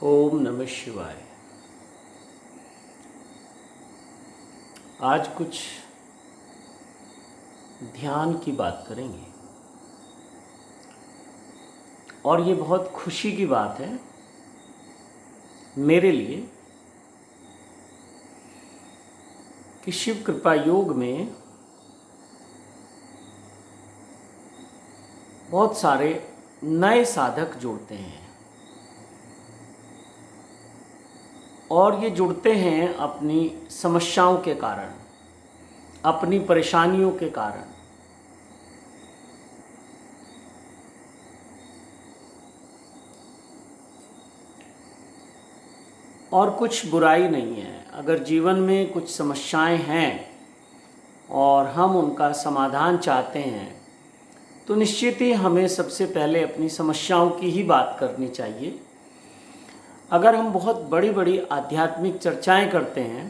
ओम नमः शिवाय। आज कुछ ध्यान की बात करेंगे और ये बहुत खुशी की बात है मेरे लिए कि शिव कृपा योग में बहुत सारे नए साधक जुड़ते हैं और ये जुड़ते हैं अपनी समस्याओं के कारण, अपनी परेशानियों के कारण। और कुछ बुराई नहीं है। अगर जीवन में कुछ समस्याएं हैं और हम उनका समाधान चाहते हैं तो निश्चित ही हमें सबसे पहले अपनी समस्याओं की ही बात करनी चाहिए। अगर हम बहुत बड़ी बड़ी आध्यात्मिक चर्चाएं करते हैं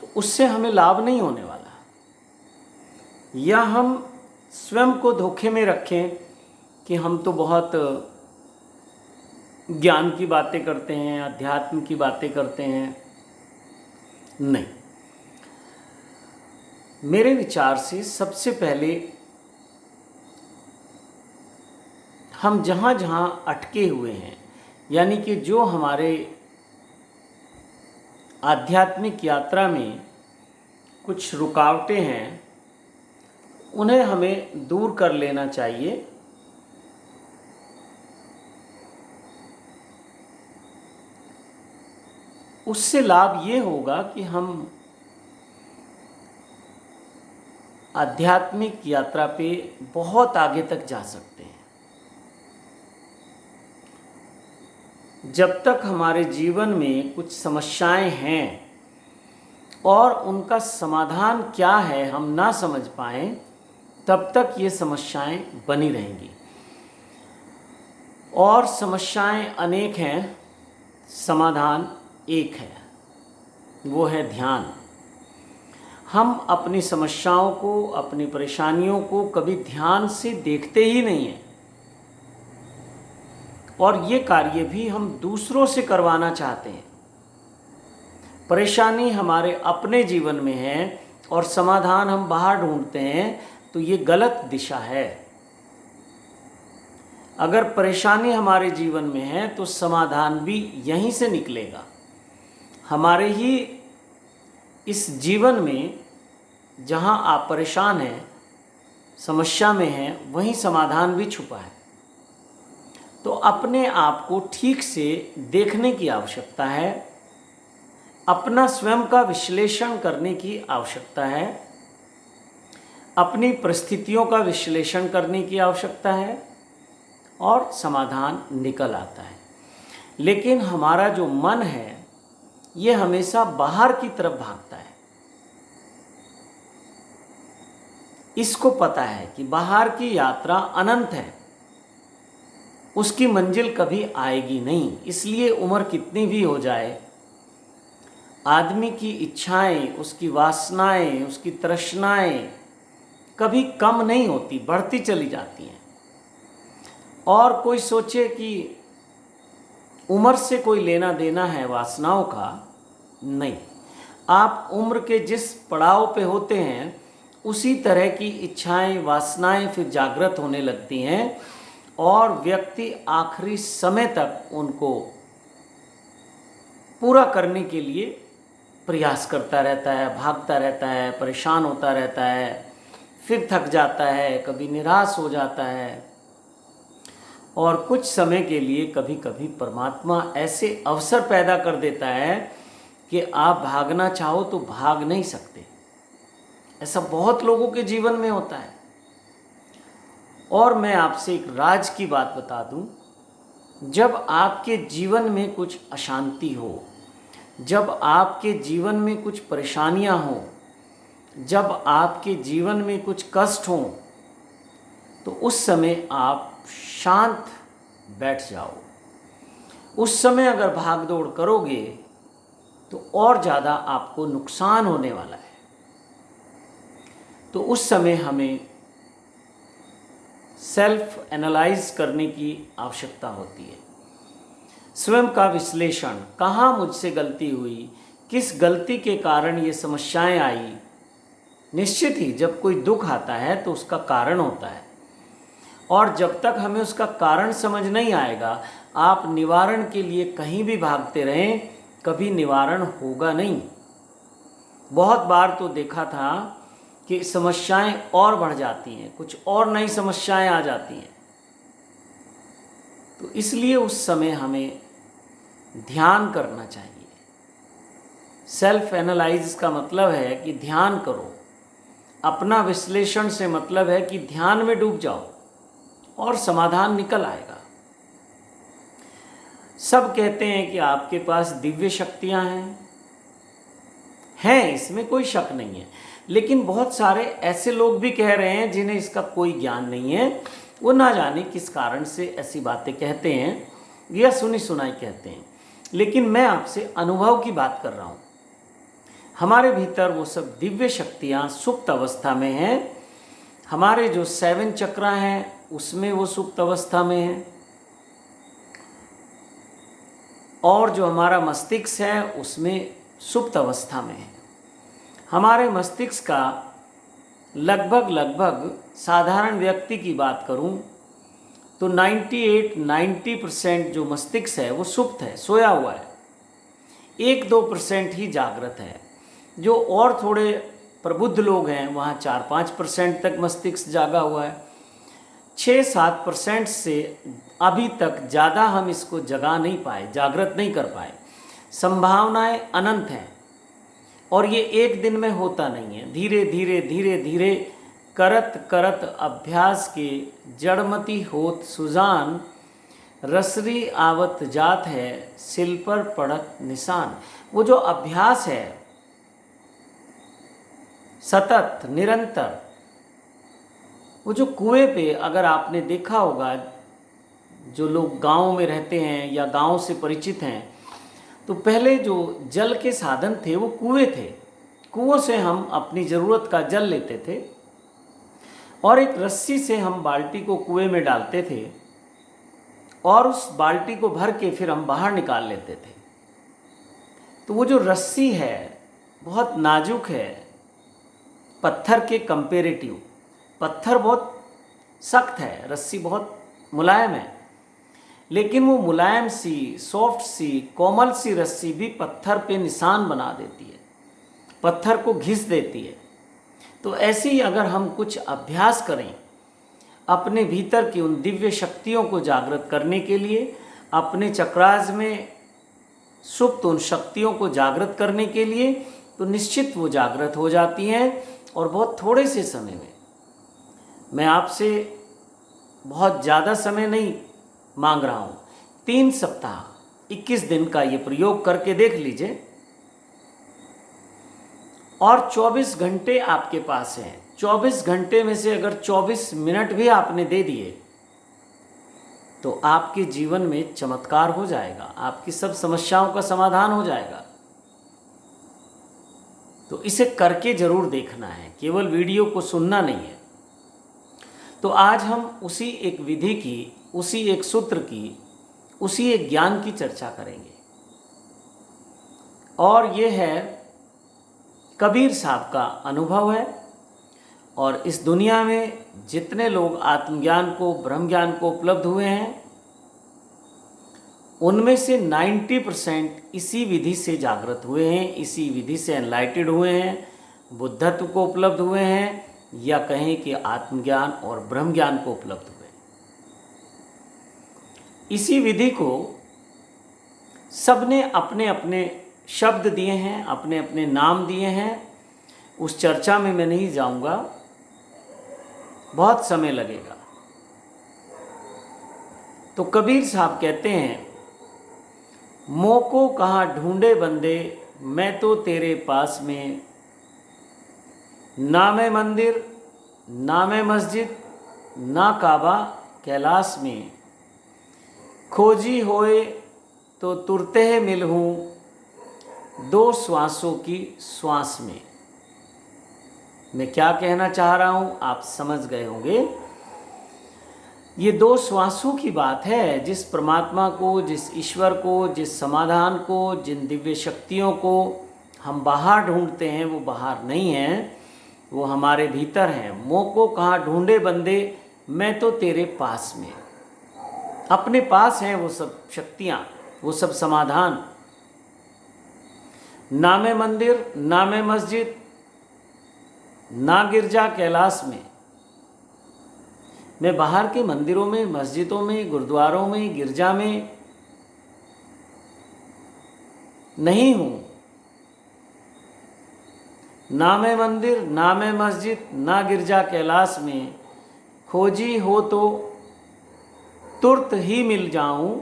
तो उससे हमें लाभ नहीं होने वाला, या हम स्वयं को धोखे में रखें कि हम तो बहुत ज्ञान की बातें करते हैं, अध्यात्म की बातें करते हैं। नहीं, मेरे विचार से सबसे पहले हम जहाँ जहाँ अटके हुए हैं, यानी कि जो हमारे आध्यात्मिक यात्रा में कुछ रुकावटें हैं, उन्हें हमें दूर कर लेना चाहिए। उससे लाभ ये होगा कि हम आध्यात्मिक यात्रा पे बहुत आगे तक जा सकते हैं। जब तक हमारे जीवन में कुछ समस्याएं हैं और उनका समाधान क्या है हम ना समझ पाएं, तब तक ये समस्याएं बनी रहेंगी। और समस्याएं अनेक हैं, समाधान एक है, वो है ध्यान। हम अपनी समस्याओं को, अपनी परेशानियों को कभी ध्यान से देखते ही नहीं हैं, और ये कार्य भी हम दूसरों से करवाना चाहते हैं। परेशानी हमारे अपने जीवन में है और समाधान हम बाहर ढूंढते हैं, तो ये गलत दिशा है। अगर परेशानी हमारे जीवन में है तो समाधान भी यहीं से निकलेगा। हमारे ही इस जीवन में जहाँ आप परेशान हैं, समस्या में हैं, वहीं समाधान भी छुपा है। तो अपने आप को ठीक से देखने की आवश्यकता है, अपना स्वयं का विश्लेषण करने की आवश्यकता है, अपनी परिस्थितियों का विश्लेषण करने की आवश्यकता है और समाधान निकल आता है। लेकिन हमारा जो मन है ये हमेशा बाहर की तरफ भागता है। इसको पता है कि बाहर की यात्रा अनंत है, उसकी मंजिल कभी आएगी नहीं। इसलिए उम्र कितनी भी हो जाए, आदमी की इच्छाएं, उसकी वासनाएं, उसकी तृष्णाएं कभी कम नहीं होती, बढ़ती चली जाती हैं। और कोई सोचे कि उम्र से कोई लेना देना है वासनाओं का, नहीं। आप उम्र के जिस पड़ाव पे होते हैं उसी तरह की इच्छाएं, वासनाएं फिर जागृत होने लगती हैं और व्यक्ति आखिरी समय तक उनको पूरा करने के लिए प्रयास करता रहता है, भागता रहता है, परेशान होता रहता है, फिर थक जाता है, कभी निराश हो जाता है। और कुछ समय के लिए कभी कभी परमात्मा ऐसे अवसर पैदा कर देता है कि आप भागना चाहो तो भाग नहीं सकते। ऐसा बहुत लोगों के जीवन में होता है। और मैं आपसे एक राज की बात बता दूं, जब आपके जीवन में कुछ अशांति हो, जब आपके जीवन में कुछ परेशानियां हो, जब आपके जीवन में कुछ कष्ट हो, तो उस समय आप शांत बैठ जाओ। उस समय अगर भाग दौड़ करोगे तो और ज़्यादा आपको नुकसान होने वाला है। तो उस समय हमें सेल्फ एनालाइज करने की आवश्यकता होती है। स्वयं का विश्लेषण, कहाँ मुझसे गलती हुई, किस गलती के कारण ये समस्याएं आई। निश्चित ही जब कोई दुख आता है तो उसका कारण होता है, और जब तक हमें उसका कारण समझ नहीं आएगा, आप निवारण के लिए कहीं भी भागते रहें, कभी निवारण होगा नहीं। बहुत बार तो देखा था कि समस्याएं और बढ़ जाती हैं, कुछ और नई समस्याएं आ जाती हैं। तो इसलिए उस समय हमें ध्यान करना चाहिए। सेल्फ एनालाइज का मतलब है कि ध्यान करो। अपना विश्लेषण से मतलब है कि ध्यान में डूब जाओ और समाधान निकल आएगा। सब कहते हैं कि आपके पास दिव्य शक्तियां हैं, इसमें कोई शक नहीं है। लेकिन बहुत सारे ऐसे लोग भी कह रहे हैं जिन्हें इसका कोई ज्ञान नहीं है, वो ना जाने किस कारण से ऐसी बातें कहते हैं या सुनी सुनाई कहते हैं। लेकिन मैं आपसे अनुभव की बात कर रहा हूँ। हमारे भीतर वो सब दिव्य शक्तियाँ सुप्त अवस्था में हैं। हमारे जो 7 चक्र हैं उसमें वो सुप्त अवस्था में है, और जो हमारा मस्तिष्क है उसमें सुप्त अवस्था में है। हमारे मस्तिष्क का लगभग साधारण व्यक्ति की बात करूं तो 90% जो मस्तिष्क है वो सुप्त है, सोया हुआ है। 1-2% ही जागृत है। जो और थोड़े प्रबुद्ध लोग हैं वहाँ 4-5% तक मस्तिष्क जागा हुआ है। 6-7% से अभी तक ज़्यादा हम इसको जगा नहीं पाए, जागृत नहीं कर पाए। संभावनाएं अनंत हैं, और ये एक दिन में होता नहीं है। धीरे धीरे करत करत अभ्यास के जड़मती होत सुजान, रसरी आवत जात है सिल पर पड़त निशान। वो जो अभ्यास है सतत निरंतर, वो जो कुएं पे, अगर आपने देखा होगा, जो लोग गांव में रहते हैं या गांव से परिचित हैं, तो पहले जो जल के साधन थे वो कुएं थे। कुओं से हम अपनी ज़रूरत का जल लेते थे, और एक रस्सी से हम बाल्टी को कुएं में डालते थे, और उस बाल्टी को भर के फिर हम बाहर निकाल लेते थे। तो वो जो रस्सी है बहुत नाजुक है पत्थर के कंपेरेटिव। पत्थर बहुत सख्त है, रस्सी बहुत मुलायम है, लेकिन वो मुलायम सी, सॉफ्ट सी, कोमल सी रस्सी भी पत्थर पे निशान बना देती है, पत्थर को घिस देती है। तो ऐसे ही अगर हम कुछ अभ्यास करें अपने भीतर की उन दिव्य शक्तियों को जागृत करने के लिए, अपने चक्रास में सुप्त उन शक्तियों को जागृत करने के लिए, तो निश्चित वो जागृत हो जाती हैं। और बहुत थोड़े से समय में, मैं आपसे बहुत ज़्यादा समय नहीं मांग रहा हूँ, 3 सप्ताह 21 दिन का ये प्रयोग करके देख लीजिए, और 24 घंटे आपके पास हैं। 24 घंटे में से अगर 24 मिनट भी आपने दे दिए तो आपके जीवन में चमत्कार हो जाएगा, आपकी सब समस्याओं का समाधान हो जाएगा। तो इसे करके ज़रूर देखना है, केवल वीडियो को सुनना नहीं है। तो आज हम उसी एक विधि की, उसी एक सूत्र की, उसी एक ज्ञान की चर्चा करेंगे, और ये है कबीर साहब का अनुभव है। और इस दुनिया में जितने लोग आत्मज्ञान को, ब्रह्म ज्ञान को उपलब्ध हुए हैं, उनमें से 90% इसी विधि से जागृत हुए हैं, इसी विधि से एनलाइटेड हुए हैं, बुद्धत्व को उपलब्ध हुए हैं, या कहें कि आत्मज्ञान और ब्रह्म ज्ञान को उपलब्ध हुए। इसी विधि को सबने अपने अपने शब्द दिए हैं, अपने अपने नाम दिए हैं। उस चर्चा में मैं नहीं जाऊंगा, बहुत समय लगेगा। तो कबीर साहब कहते हैं, मोको कहाँ ढूंढे बंदे, मैं तो तेरे पास में, ना मैं मंदिर ना मैं मस्जिद ना काबा कैलाश में, खोजी होए तो तुरते है मिल हूँ, 2 श्वासों की श्वास में। मैं क्या कहना चाह रहा हूँ आप समझ गए होंगे। ये दो श्वासों की बात है। जिस परमात्मा को, जिस ईश्वर को, जिस समाधान को, जिन दिव्य शक्तियों को हम बाहर ढूंढते हैं वो बाहर नहीं है, वो हमारे भीतर हैं। मोह को कहाँ ढूंढे बंदे, मैं तो तेरे पास में। अपने पास हैं वो सब शक्तियाँ, वो सब समाधान। ना मैं मंदिर, ना मैं मस्जिद, ना गिरजा कैलाश में। मैं बाहर के मंदिरों में, मस्जिदों में, गुरुद्वारों में, गिरजा में नहीं हूँ। ना मैं मंदिर, ना मैं मस्जिद, ना गिरजा कैलाश में। खोजी हो तो तुरंत ही मिल जाऊं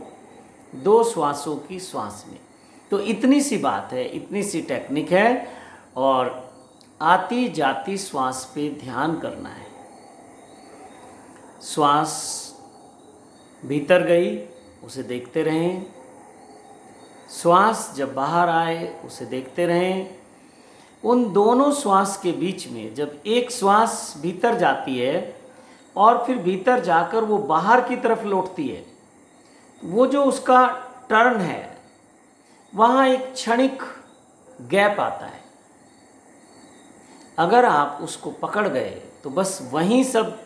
दो श्वासों की श्वास में। तो इतनी सी बात है, इतनी सी टेक्निक है, और आती जाती श्वास पे ध्यान करना है। श्वास भीतर गई, उसे देखते रहें। श्वास जब बाहर आए, उसे देखते रहें। उन दोनों श्वास के बीच में जब एक श्वास भीतर जाती है और फिर भीतर जाकर वो बाहर की तरफ लौटती है, वो जो उसका टर्न है, वहाँ एक क्षणिक गैप आता है। अगर आप उसको पकड़ गए तो बस वहीं सब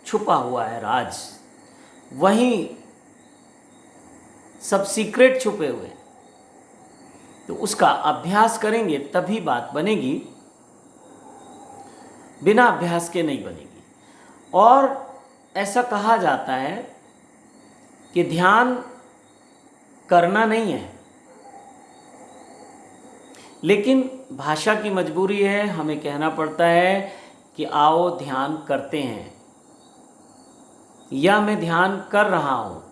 छुपा हुआ है राज, वहीं सब सीक्रेट छुपे हुए। तो उसका अभ्यास करेंगे तभी बात बनेगी, बिना अभ्यास के नहीं बनेगी। और ऐसा कहा जाता है कि ध्यान करना नहीं है, लेकिन भाषा की मजबूरी है, हमें कहना पड़ता है कि आओ ध्यान करते हैं, या मैं ध्यान कर रहा हूँ।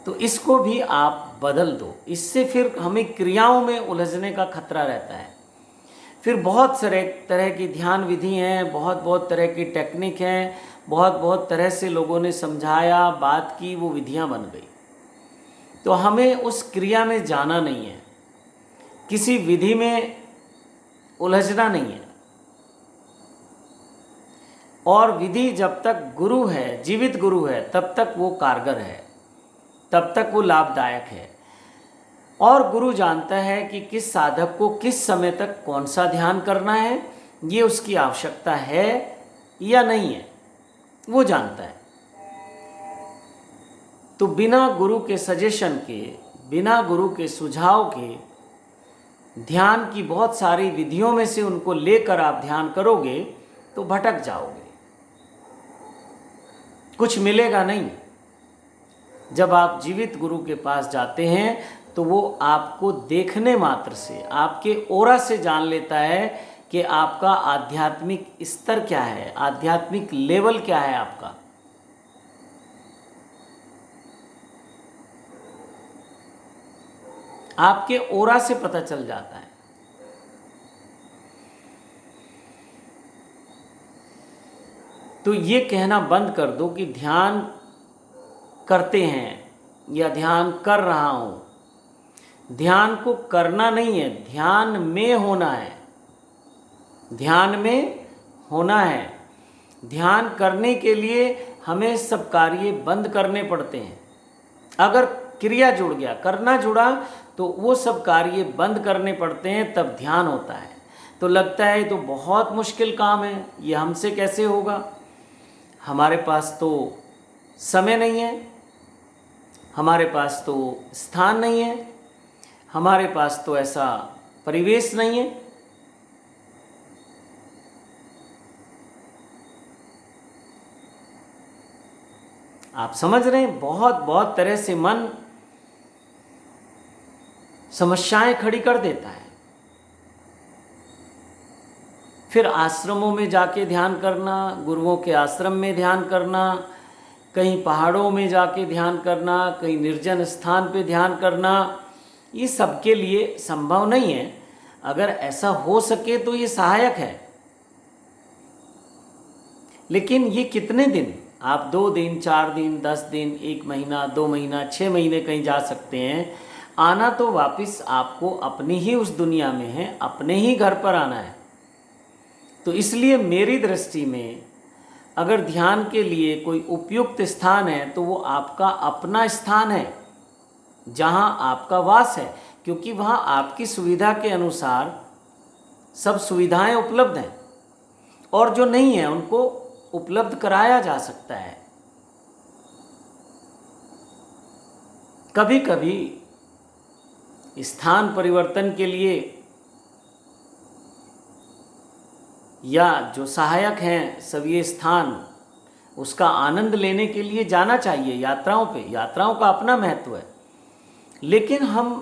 तो इसको भी आप बदल दो, इससे फिर हमें क्रियाओं में उलझने का खतरा रहता है। फिर बहुत सारे तरह की ध्यान विधि हैं, बहुत तरह की टेक्निक हैं, बहुत तरह से लोगों ने समझाया, बात की, वो विधियां बन गई। तो हमें उस क्रिया में जाना नहीं है, किसी विधि में उलझना नहीं है। और विधि जब तक गुरु है, जीवित गुरु है, तब तक वो कारगर है, तब तक वो लाभदायक है। और गुरु जानता है कि किस साधक को किस समय तक कौन सा ध्यान करना है, ये उसकी आवश्यकता है या नहीं है, वो जानता है। तो बिना गुरु के सजेशन के, बिना गुरु के सुझाव के, ध्यान की बहुत सारी विधियों में से उनको लेकर आप ध्यान करोगे तो भटक जाओगे, कुछ मिलेगा नहीं। जब आप जीवित गुरु के पास जाते हैं तो वो आपको देखने मात्र से, आपके ओरा से जान लेता है कि आपका आध्यात्मिक स्तर क्या है, आध्यात्मिक लेवल क्या है आपका। आपके ओरा से पता चल जाता है। तो ये कहना बंद कर दो कि ध्यान करते हैं या ध्यान कर रहा हूं। ध्यान को करना नहीं है, ध्यान में होना है, ध्यान में होना है। ध्यान करने के लिए हमें सब कार्य बंद करने पड़ते हैं। अगर क्रिया जुड़ गया, करना जुड़ा, तो वो सब कार्य बंद करने पड़ते हैं, तब ध्यान होता है। तो लगता है तो बहुत मुश्किल काम है, ये हमसे कैसे होगा। हमारे पास तो समय नहीं है, हमारे पास तो स्थान नहीं है, हमारे पास तो ऐसा परिवेश नहीं है। आप समझ रहे हैं, बहुत तरह से मन समस्याएं खड़ी कर देता है। फिर आश्रमों में जाके ध्यान करना, गुरुओं के आश्रम में ध्यान करना, कहीं पहाड़ों में जाके ध्यान करना, कहीं निर्जन स्थान पे ध्यान करना, ये सबके लिए संभव नहीं है। अगर ऐसा हो सके तो ये सहायक है, लेकिन ये कितने दिन, आप 2 दिन, 4 दिन, 10 दिन, 1 महीना, 2 महीना, 6 महीने कहीं जा सकते हैं। आना तो वापस आपको अपनी ही उस दुनिया में है, अपने ही घर पर आना है। तो इसलिए मेरी दृष्टि में अगर ध्यान के लिए कोई उपयुक्त स्थान है तो वो आपका अपना स्थान है, जहाँ आपका वास है, क्योंकि वहाँ आपकी सुविधा के अनुसार सब सुविधाएं उपलब्ध हैं, और जो नहीं है उनको उपलब्ध कराया जा सकता है। कभी कभी स्थान परिवर्तन के लिए या जो सहायक हैं सभी स्थान, उसका आनंद लेने के लिए जाना चाहिए यात्राओं पे। यात्राओं का अपना महत्व है, लेकिन हम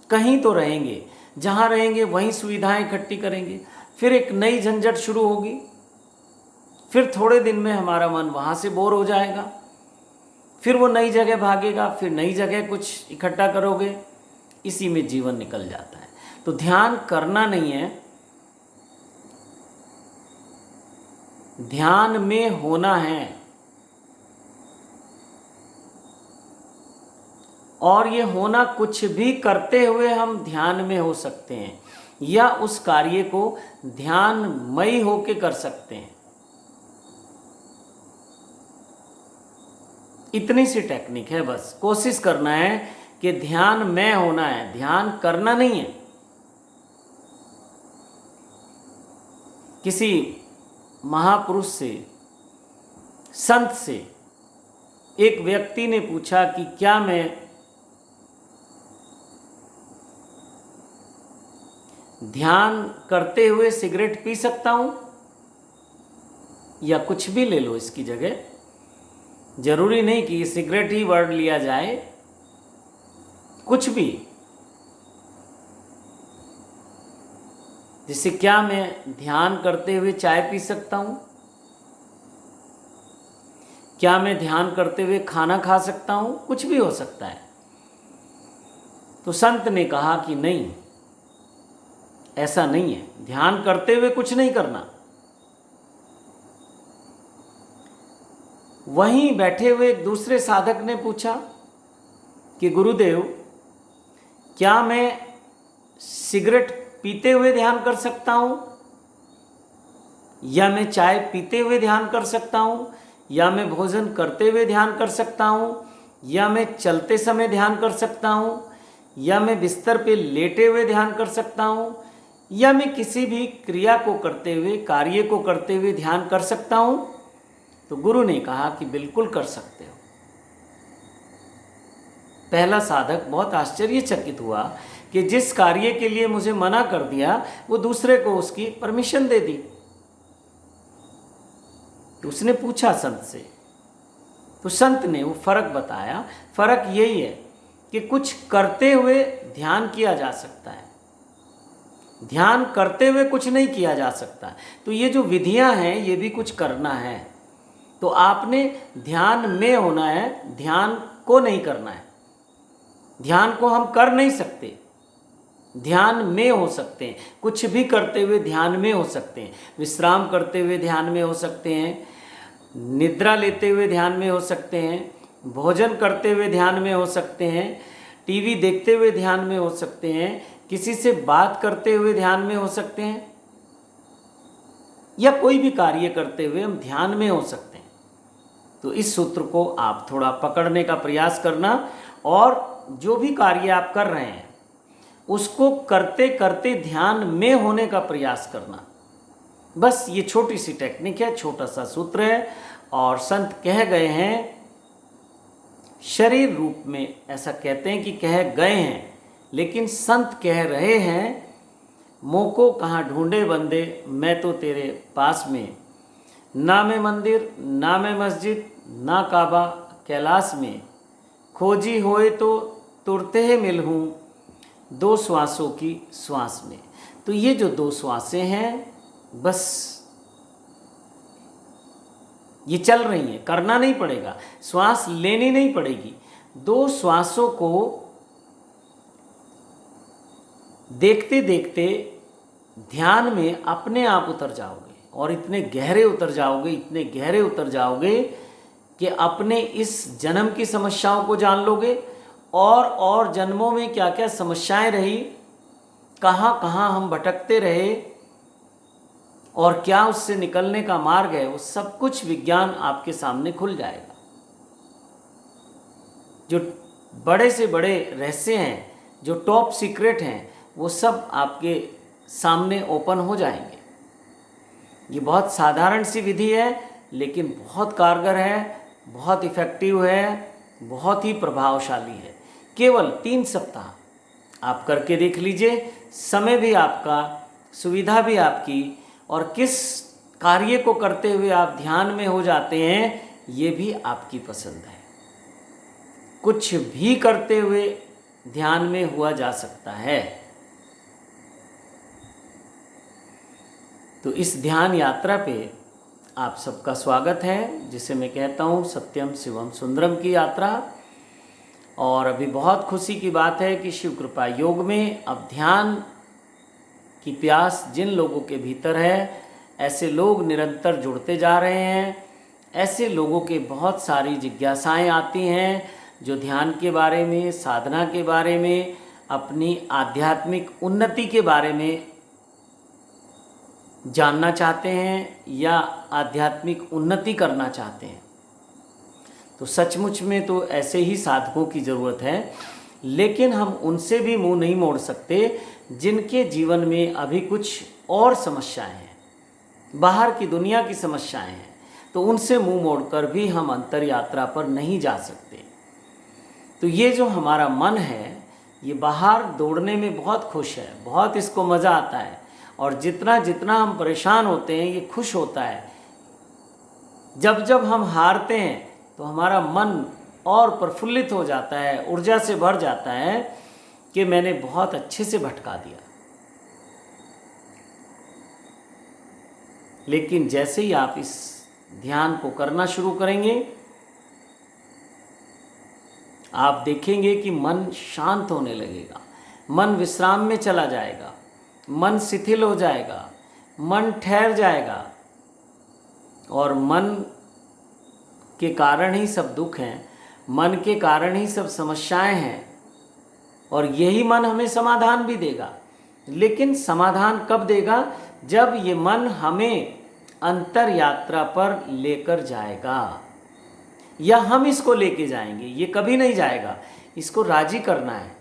कहीं तो रहेंगे, जहाँ रहेंगे वहीं सुविधाएं इकट्ठी करेंगे, फिर एक नई झंझट शुरू होगी, फिर थोड़े दिन में हमारा मन वहाँ से बोर हो जाएगा, फिर वो नई जगह भागेगा, फिर नई जगह कुछ इकट्ठा करोगे, इसी में जीवन निकल जाता है। तो ध्यान करना नहीं है, ध्यान में होना है। और ये होना कुछ भी करते हुए हम ध्यान में हो सकते हैं, या उस कार्य को ध्यानमयी होके कर सकते हैं। इतनी सी टेक्निक है, बस कोशिश करना है कि ध्यान में होना है, ध्यान करना नहीं है। किसी महापुरुष से, संत से एक व्यक्ति ने पूछा कि क्या मैं ध्यान करते हुए सिगरेट पी सकता हूं, या कुछ भी ले लो इसकी जगह, जरूरी नहीं कि सिगरेट ही वर्ड लिया जाए, कुछ भी। जैसे क्या मैं ध्यान करते हुए चाय पी सकता हूं, क्या मैं ध्यान करते हुए खाना खा सकता हूं, कुछ भी हो सकता है। तो संत ने कहा कि नहीं, ऐसा नहीं है, ध्यान करते हुए कुछ नहीं करना। वहीं बैठे हुए एक दूसरे साधक ने पूछा कि गुरुदेव, क्या मैं सिगरेट पीते हुए ध्यान कर सकता हूं, या मैं चाय पीते हुए ध्यान कर सकता हूं, या मैं भोजन करते हुए ध्यान कर सकता हूं, या मैं चलते समय ध्यान कर सकता हूं, या मैं बिस्तर पे लेटे हुए ध्यान कर सकता हूं, या मैं किसी भी क्रिया को करते हुए, कार्य को करते हुए ध्यान कर सकता हूं? तो गुरु ने कहा कि बिल्कुल कर सकते हो। पहला साधक बहुत आश्चर्यचकित हुआ कि जिस कार्य के लिए मुझे मना कर दिया वो दूसरे को उसकी परमिशन दे दी। तो उसने पूछा संत से, तो संत ने वो फर्क बताया। फर्क यही है कि कुछ करते हुए ध्यान किया जा सकता है, ध्यान करते हुए कुछ नहीं किया जा सकता। तो ये जो विधियां हैं ये भी कुछ करना है। तो आपने ध्यान में होना है, ध्यान को नहीं करना है। ध्यान को हम कर नहीं सकते, ध्यान में हो सकते हैं। कुछ भी करते हुए ध्यान में हो सकते हैं। विश्राम करते हुए ध्यान में हो सकते हैं, निद्रा लेते हुए ध्यान में हो सकते हैं, भोजन करते हुए ध्यान में हो सकते हैं, टीवी देखते हुए ध्यान में हो सकते हैं, किसी से बात करते हुए ध्यान में हो सकते हैं, या कोई भी कार्य करते हुए हम ध्यान में हो सकते हैं। तो इस सूत्र को आप थोड़ा पकड़ने का प्रयास करना, और जो भी कार्य आप कर रहे हैं उसको करते करते ध्यान में होने का प्रयास करना। बस ये छोटी सी टेक्निक है, छोटा सा सूत्र है। और संत कह गए हैं शरीर रूप में, ऐसा कहते हैं कि कह गए हैं, लेकिन संत कह रहे हैं मोको कहाँ ढूंढे बंदे, मैं तो तेरे पास में। ना मैं मंदिर ना मैं मस्जिद ना काबा कैलाश में, खोजी होए तो तुरते ही मिल हूँ दो श्वासों की श्वास में। तो ये जो दो श्वासें हैं बस ये चल रही हैं, करना नहीं पड़ेगा, श्वास लेनी नहीं पड़ेगी। दो श्वासों को देखते देखते ध्यान में अपने आप उतर जाओगे, और इतने गहरे उतर जाओगे, इतने गहरे उतर जाओगे कि अपने इस जन्म की समस्याओं को जान लोगे, और जन्मों में क्या क्या समस्याएं रही, कहाँ कहाँ हम भटकते रहे, और क्या उससे निकलने का मार्ग है, वो सब कुछ विज्ञान आपके सामने खुल जाएगा। जो बड़े से बड़े रहस्य हैं, जो टॉप सीक्रेट हैं, वो सब आपके सामने ओपन हो जाएंगे। ये बहुत साधारण सी विधि है, लेकिन बहुत कारगर है, बहुत इफ़ेक्टिव है, बहुत ही प्रभावशाली है। केवल 3 सप्ताह आप करके देख लीजिए। समय भी आपका, सुविधा भी आपकी, और किस कार्य को करते हुए आप ध्यान में हो जाते हैं, ये भी आपकी पसंद है। कुछ भी करते हुए ध्यान में हुआ जा सकता है। तो इस ध्यान यात्रा पे आप सबका स्वागत है, जिसे मैं कहता हूँ सत्यम शिवम सुंदरम की यात्रा। और अभी बहुत खुशी की बात है कि शिव कृपा योग में अब ध्यान की प्यास जिन लोगों के भीतर है, ऐसे लोग निरंतर जुड़ते जा रहे हैं। ऐसे लोगों के बहुत सारी जिज्ञासाएं आती हैं, जो ध्यान के बारे में, साधना के बारे में, अपनी आध्यात्मिक उन्नति के बारे में जानना चाहते हैं या आध्यात्मिक उन्नति करना चाहते हैं। तो सचमुच में तो ऐसे ही साधकों की ज़रूरत है, लेकिन हम उनसे भी मुंह नहीं मोड़ सकते जिनके जीवन में अभी कुछ और समस्याएं हैं, बाहर की दुनिया की समस्याएं हैं। तो उनसे मुंह मोड़कर भी हम अंतर यात्रा पर नहीं जा सकते। तो ये जो हमारा मन है, ये बाहर दौड़ने में बहुत खुश है, बहुत इसको मज़ा आता है। और जितना जितना हम परेशान होते हैं, ये खुश होता है। जब जब हम हारते हैं तो हमारा मन और प्रफुल्लित हो जाता है, ऊर्जा से भर जाता है कि मैंने बहुत अच्छे से भटका दिया। लेकिन जैसे ही आप इस ध्यान को करना शुरू करेंगे, आप देखेंगे कि मन शांत होने लगेगा, मन विश्राम में चला जाएगा, मन शिथिल हो जाएगा, मन ठहर जाएगा। और मन के कारण ही सब दुख हैं, मन के कारण ही सब समस्याएं हैं। और यही मन हमें समाधान भी देगा। लेकिन समाधान कब देगा? जब ये मन हमें अंतर यात्रा पर लेकर जाएगा, या हम इसको लेके जाएंगे। ये कभी नहीं जाएगा, इसको राजी करना है,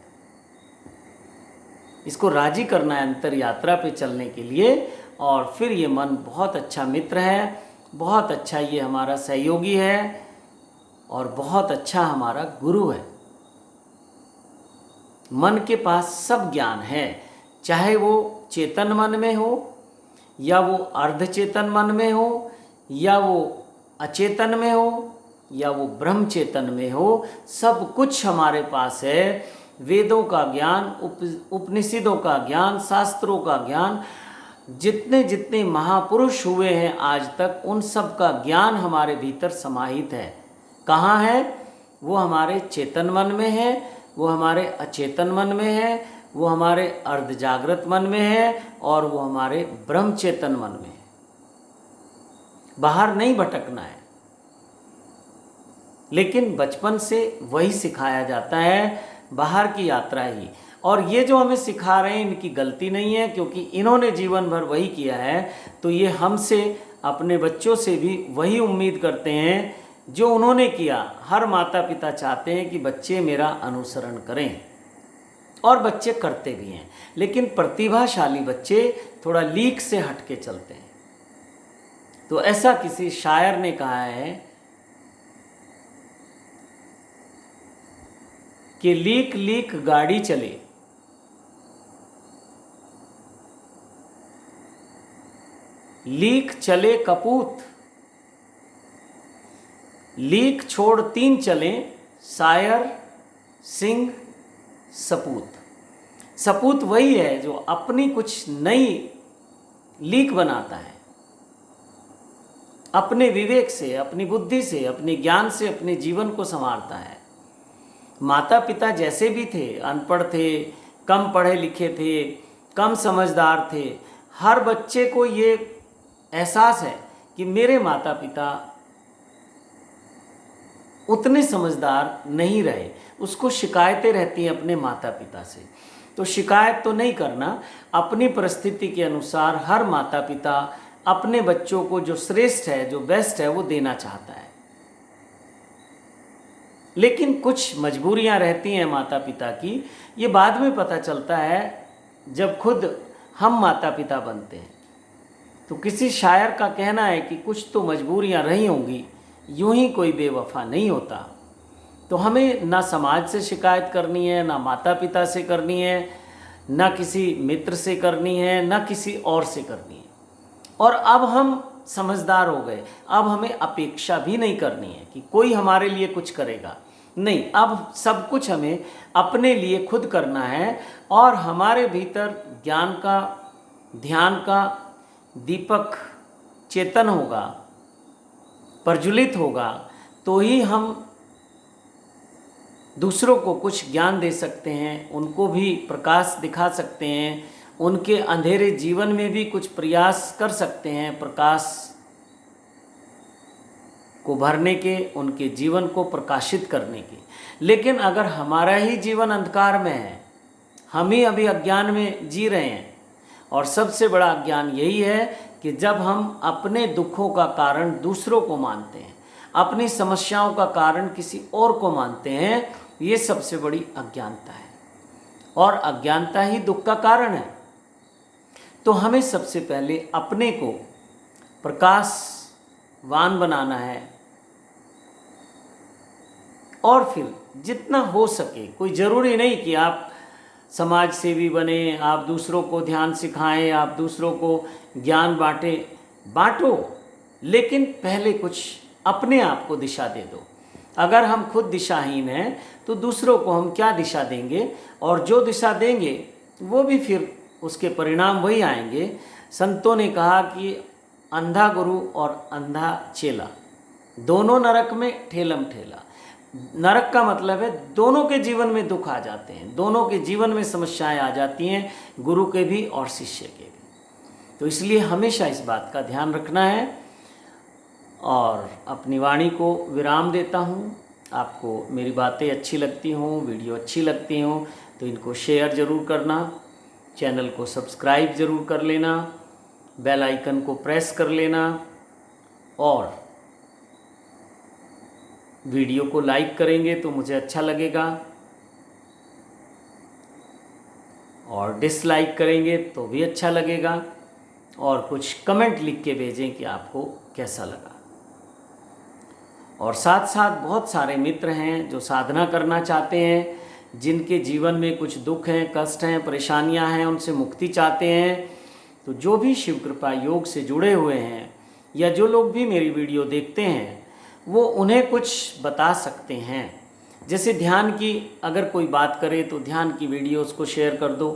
इसको राजी करना है अंतर यात्रा पे चलने के लिए। और फिर ये मन बहुत अच्छा मित्र है, बहुत अच्छा ये हमारा सहयोगी है, और बहुत अच्छा हमारा गुरु है। मन के पास सब ज्ञान है, चाहे वो चेतन मन में हो, या वो अर्धचेतन मन में हो, या वो अचेतन में हो, या वो ब्रह्म चेतन में हो। सब कुछ हमारे पास है। वेदों का ज्ञान, उपनिषदों का ज्ञान, शास्त्रों का ज्ञान, जितने जितने महापुरुष हुए हैं आज तक, उन सब का ज्ञान हमारे भीतर समाहित है। कहाँ है? वो हमारे चेतन मन में है, वो हमारे अचेतन मन में है, वो हमारे अर्ध जागृत मन में है, और वो हमारे ब्रह्म चेतन मन में है। बाहर नहीं भटकना है। लेकिन बचपन से वही सिखाया जाता है, बाहर की यात्रा ही। और ये जो हमें सिखा रहे हैं, इनकी गलती नहीं है, क्योंकि इन्होंने जीवन भर वही किया है। तो ये हमसे, अपने बच्चों से भी वही उम्मीद करते हैं जो उन्होंने किया। हर माता पिता चाहते हैं कि बच्चे मेरा अनुसरण करें, और बच्चे करते भी हैं। लेकिन प्रतिभाशाली बच्चे थोड़ा लीक से हट के चलते हैं। तो ऐसा किसी शायर ने कहा है कि लीक लीक गाड़ी चले, लीक चले कपूत, लीक छोड़ 3 चले, शायर, सिंह, सपूत। सपूत वही है जो अपनी कुछ नई लीक बनाता है, अपने विवेक से, अपनी बुद्धि से, अपने ज्ञान से अपने जीवन को संवारता है। माता पिता जैसे भी थे, अनपढ़ थे, कम पढ़े लिखे थे, कम समझदार थे, हर बच्चे को ये एहसास है कि मेरे माता पिता उतने समझदार नहीं रहे। उसको शिकायतें रहती हैं अपने माता पिता से। तो शिकायत तो नहीं करना, अपनी परिस्थिति के अनुसार हर माता पिता अपने बच्चों को जो श्रेष्ठ है, जो बेस्ट है, वो देना चाहता है। लेकिन कुछ मजबूरियां रहती हैं माता पिता की, ये बाद में पता चलता है जब खुद हम माता पिता बनते हैं। तो किसी शायर का कहना है कि कुछ तो मजबूरियां रही होंगी, यूं ही कोई बेवफा नहीं होता। तो हमें ना समाज से शिकायत करनी है, ना माता पिता से करनी है, ना किसी मित्र से करनी है, ना किसी और से करनी है। और अब हम समझदार हो गए, अब हमें अपेक्षा भी नहीं करनी है कि कोई हमारे लिए कुछ करेगा। नहीं, अब सब कुछ हमें अपने लिए खुद करना है। और हमारे भीतर ज्ञान का, ध्यान का दीपक चेतन होगा, प्रज्वलित होगा, तो ही हम दूसरों को कुछ ज्ञान दे सकते हैं, उनको भी प्रकाश दिखा सकते हैं, उनके अंधेरे जीवन में भी कुछ प्रयास कर सकते हैं प्रकाश को भरने के, उनके जीवन को प्रकाशित करने के। लेकिन अगर हमारा ही जीवन अंधकार में है, हम ही अभी अज्ञान में जी रहे हैं, और सबसे बड़ा अज्ञान यही है कि जब हम अपने दुखों का कारण दूसरों को मानते हैं, अपनी समस्याओं का कारण किसी और को मानते हैं, ये सबसे बड़ी अज्ञानता है। और अज्ञानता ही दुख का कारण है। तो हमें सबसे पहले अपने को प्रकाशवान बनाना है, और फिर जितना हो सके, कोई ज़रूरी नहीं कि आप समाज सेवी बने, आप दूसरों को ध्यान सिखाएं, आप दूसरों को ज्ञान बांटो, लेकिन पहले कुछ अपने आप को दिशा दे दो। अगर हम खुद दिशाहीन हैं तो दूसरों को हम क्या दिशा देंगे, और जो दिशा देंगे वो भी फिर उसके परिणाम वही आएंगे। संतों ने कहा कि अंधा गुरु और अंधा चेला, दोनों नरक में ठेलम ठेला। नरक का मतलब है दोनों के जीवन में दुख आ जाते हैं, दोनों के जीवन में समस्याएं आ जाती हैं, गुरु के भी और शिष्य के भी। तो इसलिए हमेशा इस बात का ध्यान रखना है। और अपनी वाणी को विराम देता हूँ। आपको मेरी बातें अच्छी लगती हों, वीडियो अच्छी लगती हों, तो इनको शेयर ज़रूर करना, चैनल को सब्सक्राइब ज़रूर कर लेना, बेल आइकन को प्रेस कर लेना, और वीडियो को लाइक करेंगे तो मुझे अच्छा लगेगा, और डिसलाइक करेंगे तो भी अच्छा लगेगा। और कुछ कमेंट लिख के भेजें कि आपको कैसा लगा। और साथ साथ बहुत सारे मित्र हैं जो साधना करना चाहते हैं, जिनके जीवन में कुछ दुख हैं, कष्ट हैं, परेशानियां हैं, उनसे मुक्ति चाहते हैं। तो जो भी शिव कृपा योग से जुड़े हुए हैं, या जो लोग भी मेरी वीडियो देखते हैं, वो उन्हें कुछ बता सकते हैं। जैसे ध्यान की अगर कोई बात करे तो ध्यान की वीडियोस को शेयर कर दो।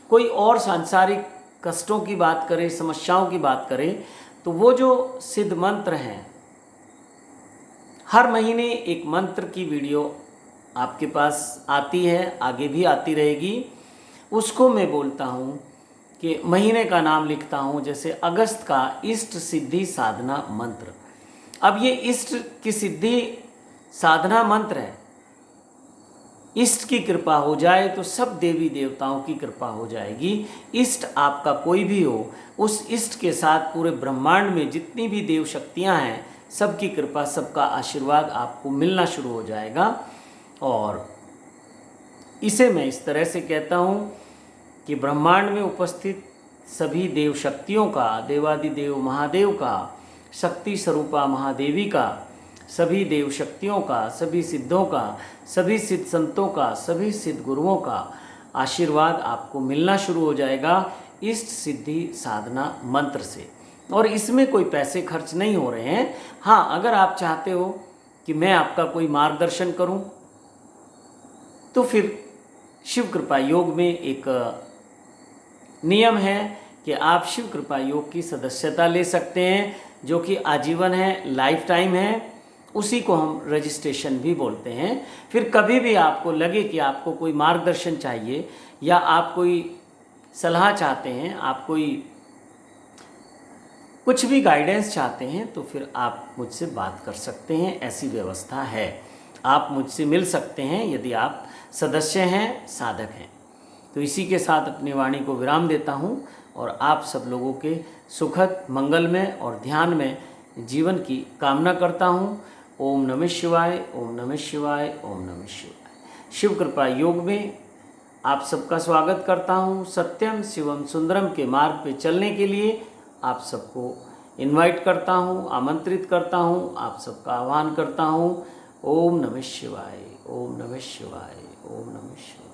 कोई और सांसारिक कष्टों की बात करे, समस्याओं की बात करे, तो वो जो सिद्ध मंत्र हैं, हर महीने एक मंत्र की वीडियो आपके पास आती है, आगे भी आती रहेगी। उसको मैं बोलता हूँ कि महीने का नाम लिखता हूँ, जैसे अगस्त का इष्ट सिद्धि साधना मंत्र। अब ये इष्ट की सिद्धि साधना मंत्र है। इष्ट की कृपा हो जाए तो सब देवी देवताओं की कृपा हो जाएगी। इष्ट आपका कोई भी हो, उस इष्ट के साथ पूरे ब्रह्मांड में जितनी भी देव शक्तियाँ हैं, सबकी कृपा, सबका आशीर्वाद आपको मिलना शुरू हो जाएगा। और इसे मैं इस तरह से कहता हूँ कि ब्रह्मांड में उपस्थित सभी देव शक्तियों का, देवादिदेव महादेव का, शक्ति स्वरूपा महादेवी का, सभी देव शक्तियों का, सभी सिद्धों का, सभी सिद्ध संतों का, सभी सिद्ध गुरुओं का आशीर्वाद आपको मिलना शुरू हो जाएगा इष्ट सिद्धि साधना मंत्र से। और इसमें कोई पैसे खर्च नहीं हो रहे हैं। हाँ, अगर आप चाहते हो कि मैं आपका कोई मार्गदर्शन करूं, तो फिर शिव कृपा योग में एक नियम है कि आप शिव कृपा योग की सदस्यता ले सकते हैं, जो कि आजीवन है, लाइफ टाइम है। उसी को हम रजिस्ट्रेशन भी बोलते हैं। फिर कभी भी आपको लगे कि आपको कोई मार्गदर्शन चाहिए, या आप कोई सलाह चाहते हैं, आप कोई कुछ भी गाइडेंस चाहते हैं, तो फिर आप मुझसे बात कर सकते हैं। ऐसी व्यवस्था है, आप मुझसे मिल सकते हैं यदि आप सदस्य हैं, साधक हैं। तो इसी के साथ अपनी वाणी को विराम देता हूँ। और आप सब लोगों के सुखद मंगलमय और ध्यान में जीवन की कामना करता हूँ। ओम नमः शिवाय, ओम नमः शिवाय, ओम नमः शिवाय। शिव कृपा योग में आप सबका स्वागत करता हूँ। सत्यम शिवम सुंदरम के मार्ग पे चलने के लिए आप सबको इनवाइट करता हूँ, आमंत्रित करता हूँ, आप सबका आह्वान करता हूँ। ओम नमः शिवाय, ओम नमः शिवाय, ओम नमः शिवाय।